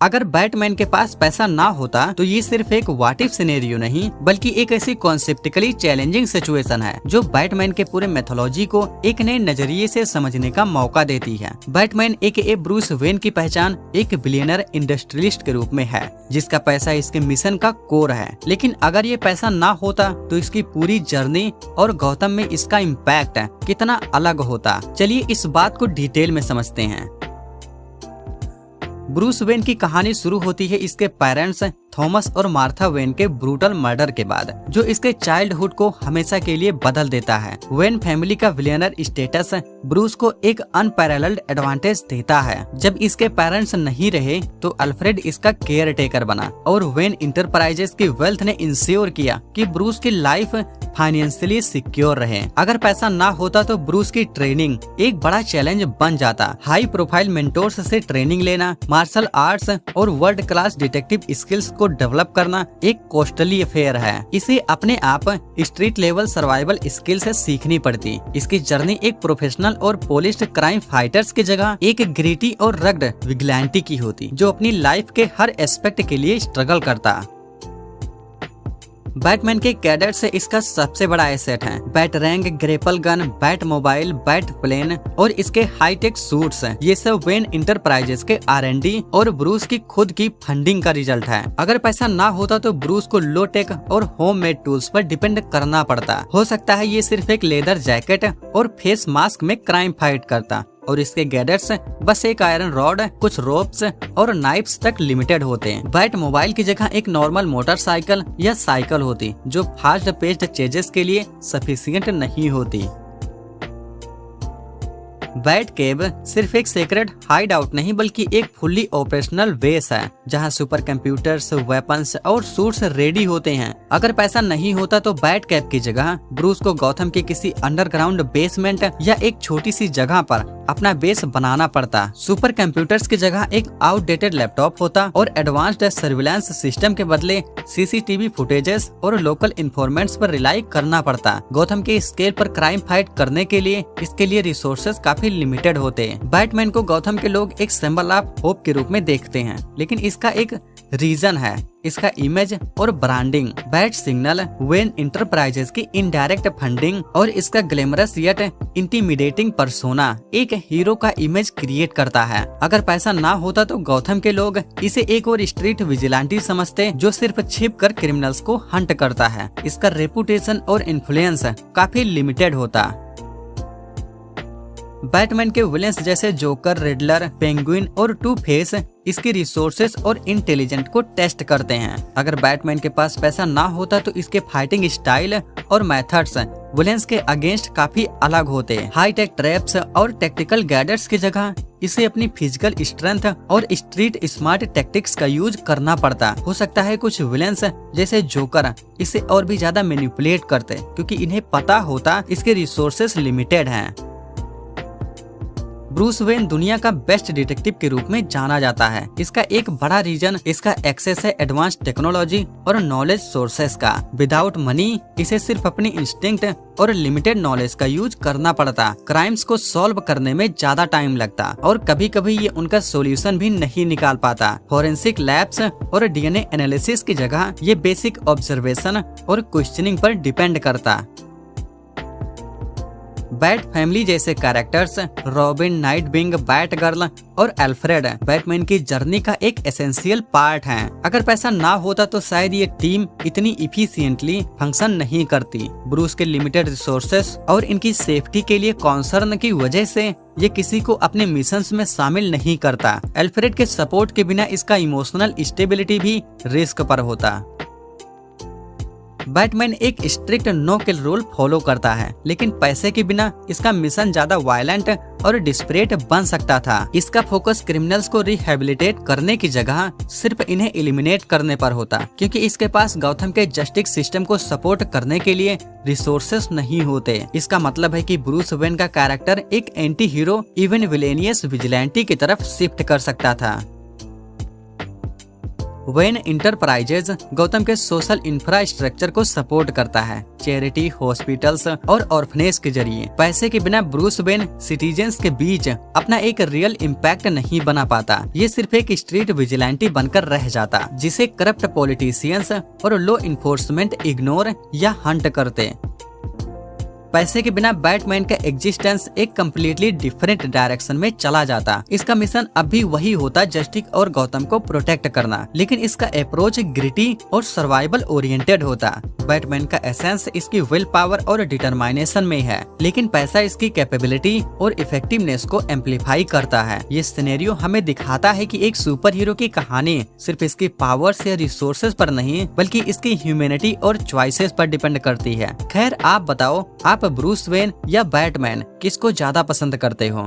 अगर बैटमैन के पास पैसा ना होता तो ये सिर्फ एक व्हाट इफ सिनेरियो नहीं बल्कि एक ऐसी कॉन्सेप्टिकली चैलेंजिंग सिचुएशन है जो बैटमैन के पूरे मेथोलॉजी को एक नए नजरिए से समझने का मौका देती है। बैटमैन ए ब्रूस वेन की पहचान एक बिलियनर इंडस्ट्रियलिस्ट के रूप में है जिसका पैसा इसके मिशन का कोर है। लेकिन अगर ये पैसा ना होता तो इसकी पूरी जर्नी और गौतम में इसका इम्पैक्ट कितना अलग होता। चलिए इस बात को डिटेल में समझते हैं। ब्रूस वेन की कहानी शुरू होती है इसके पेरेंट्स थॉमस और मार्था वेन के ब्रूटल मर्डर के बाद, जो इसके चाइल्डहुड को हमेशा के लिए बदल देता है। वेन फैमिली का विलियनर स्टेटस ब्रूस को एक अनपैरेलल्ड एडवांटेज देता है। जब इसके पेरेंट्स नहीं रहे तो अल्फ्रेड इसका केयर टेकर बना और वेन इंटरप्राइजेस की वेल्थ ने इंश्योर किया कि ब्रूस की लाइफ फाइनेंशियली सिक्योर रहे। अगर पैसा ना होता तो ब्रूस की ट्रेनिंग एक बड़ा चैलेंज बन जाता। हाई प्रोफाइल मेंटोर्स से ट्रेनिंग लेना, मार्शल आर्ट्स और वर्ल्ड क्लास डिटेक्टिव स्किल्स को डेवलप करना एक कॉस्टली अफेयर है। इसे अपने आप स्ट्रीट लेवल सर्वाइवल स्किल से सीखनी पड़ती। इसकी जर्नी एक प्रोफेशनल और पॉलिश्ड क्राइम फाइटर्स की जगह एक ग्रिटी और रग्ड विजिलेंटी की होती जो अपनी लाइफ के हर एस्पेक्ट के लिए स्ट्रगल करता। बैटमैन के कैडेट से इसका सबसे बड़ा एसेट है batarang, grapple gun, bat mobile, bat plane और इसके हाईटेक सूट्स हैं। ये सब वेन इंटरप्राइजेस के R&D और ब्रूस की खुद की फंडिंग का रिजल्ट है। अगर पैसा ना होता तो ब्रूस को लो टेक और होम मेड टूल्स पर डिपेंड करना पड़ता। हो सकता है ये सिर्फ एक लेदर जैकेट और फेस मास्क में क्राइम फाइट करता और इसके गैजेट्स बस एक आयरन रॉड, कुछ रोप्स और नाइफ्स तक लिमिटेड होते हैं। बैट मोबाइल की जगह एक नॉर्मल मोटरसाइकिल या साइकिल होती जो फास्ट पेस्ड चेजेस के लिए सफिशिएंट नहीं होती। बैट केव सिर्फ एक सीक्रेट हाइड आउट नहीं बल्कि एक फुल्ली ऑपरेशनल बेस है जहां सुपर कंप्यूटर्स, वेपन्स और सूट्स रेडी होते हैं। अगर पैसा नहीं होता तो बैट केव की जगह ब्रूस को गौथम के किसी अंडरग्राउंड बेसमेंट या एक छोटी सी जगह पर अपना बेस बनाना पड़ता। सुपर कंप्यूटर्स की जगह एक आउटडेटेड लैपटॉप होता और एडवांस्ड सर्विलांस सिस्टम के बदले CCTV फुटेजेस और लोकल इन्फॉर्मेंट्स पर रिलाई करना पड़ता। गौथम के स्केल पर क्राइम फाइट करने के लिए इसके लिए रिसोर्सेज काफी लिमिटेड होते हैं। बैटमैन को गौथम के लोग एक सिंबल ऑफ होप के रूप में देखते हैं, लेकिन इसका एक रीजन है इसका इमेज और branding. Bat signal when enterprises की इनडायरेक्ट फंडिंग और इसका ग्लैमरस येट इंटिमिडेटिंग पर्सोना एक हीरो का इमेज क्रिएट करता है। अगर पैसा ना होता तो गौथम के लोग इसे एक और स्ट्रीट विजिलेंटी समझते जो सिर्फ छिप कर क्रिमिनल्स को हंट करता है। इसका रेपुटेशन और इन्फ्लुएंस काफी लिमिटेड होता। बैटमैन के विलेंस जैसे जोकर, रिडलर, पेंगुइन और टू फेस इसके रिसोर्सेस और इंटेलिजेंट को टेस्ट करते हैं। अगर बैटमैन के पास पैसा ना होता तो इसके फाइटिंग स्टाइल और मेथड्स विलेंस के अगेंस्ट काफी अलग होते। हाईटेक ट्रैप्स और टेक्टिकल गैजेट्स की जगह इसे अपनी फिजिकल स्ट्रेंथ और स्ट्रीट स्मार्ट टैक्टिक्स का यूज करना पड़ता। हो सकता है कुछ विलेंस जैसे जोकर इसे और भी ज्यादा मैनिपुलेट करते क्योंकि इन्हें पता होता इसके रिसोर्सेस लिमिटेड हैं। ब्रूस वेन दुनिया का बेस्ट डिटेक्टिव के रूप में जाना जाता है। इसका एक बड़ा रीजन इसका एक्सेस है एडवांस टेक्नोलॉजी और नॉलेज सोर्सेस का। विदाउट मनी इसे सिर्फ अपनी इंस्टिंक्ट और लिमिटेड नॉलेज का यूज करना पड़ता। क्राइम्स को सॉल्व करने में ज्यादा टाइम लगता और कभी कभी ये उनका सोल्यूशन भी नहीं निकाल पाता। फॉरेंसिक लैब्स और DNA एनालिसिस की जगह ये बेसिक ऑब्जर्वेशन और क्वेश्चनिंग पर डिपेंड करता। बैट फैमिली जैसे characters robin, Nightwing, bat girl और अल्फ्रेड बैटमैन की जर्नी का एक एसेंशियल पार्ट है। अगर पैसा ना होता तो शायद ये टीम इतनी इफिशिएंटली फंक्शन नहीं करती। ब्रूस के लिमिटेड रिसोर्सेस और इनकी सेफ्टी के लिए कॉन्सर्न की वजह से ये किसी को अपने मिशंस में शामिल नहीं करता। अल्फ्रेड के सपोर्ट के बिना इसका इमोशनल स्टेबिलिटी भी रिस्क पर होता। बैटमैन एक strict know kill rule follow करता है, लेकिन पैसे के बिना इसका मिशन ज्यादा वायलेंट और डिस्परेट बन सकता था। इसका फोकस क्रिमिनल्स को रिहेबिलिटेट करने की जगह सिर्फ इन्हें एलिमिनेट करने पर होता, क्योंकि इसके पास गौथम के जस्टिस सिस्टम को सपोर्ट करने के लिए रिसोर्सेस नहीं होते। इसका मतलब है कि ब्रूस वेन का कैरेक्टर एक anti hero even villainous vigilante की तरफ शिफ्ट कर सकता था। वेन इंटरप्राइजेज गौतम के सोशल इंफ्रास्ट्रक्चर को सपोर्ट करता है, चैरिटी, हॉस्पिटल्स और ऑर्फनेज के जरिए। पैसे के बिना ब्रूस वेन सिटीजन्स के बीच अपना एक रियल इम्पैक्ट नहीं बना पाता। ये सिर्फ एक स्ट्रीट विजिलेंटी बनकर रह जाता, जिसे करप्ट पॉलिटिशियंस और लॉ इन्फोर्समेंट इग्नोर या हंट करते। पैसे के बिना बैटमैन का एग्जिस्टेंस एक कम्प्लीटली डिफरेंट डायरेक्शन में चला जाता। इसका मिशन अब भी वही होता, जस्टिस और गौतम को प्रोटेक्ट करना, लेकिन इसका अप्रोच ग्रिटी और सर्वाइवल ओरिएंटेड होता। बैटमैन का एसेंस इसकी विल पावर और डिटरमाइनेशन में है, लेकिन पैसा इसकी कैपेबिलिटी और इफेक्टिवनेस को एम्पलीफाई करता है। ये सिनेरियो हमें दिखाता है कि एक सुपर हीरो की कहानी सिर्फ इसकी पावर्स या रिसोर्सेज पर नहीं, बल्कि इसकी ह्यूमैनिटी और चॉइसेस पर डिपेंड करती है। खैर, आप बताओ, आप ब्रूस वेन या बैटमैन किसको ज्यादा पसंद करते हो?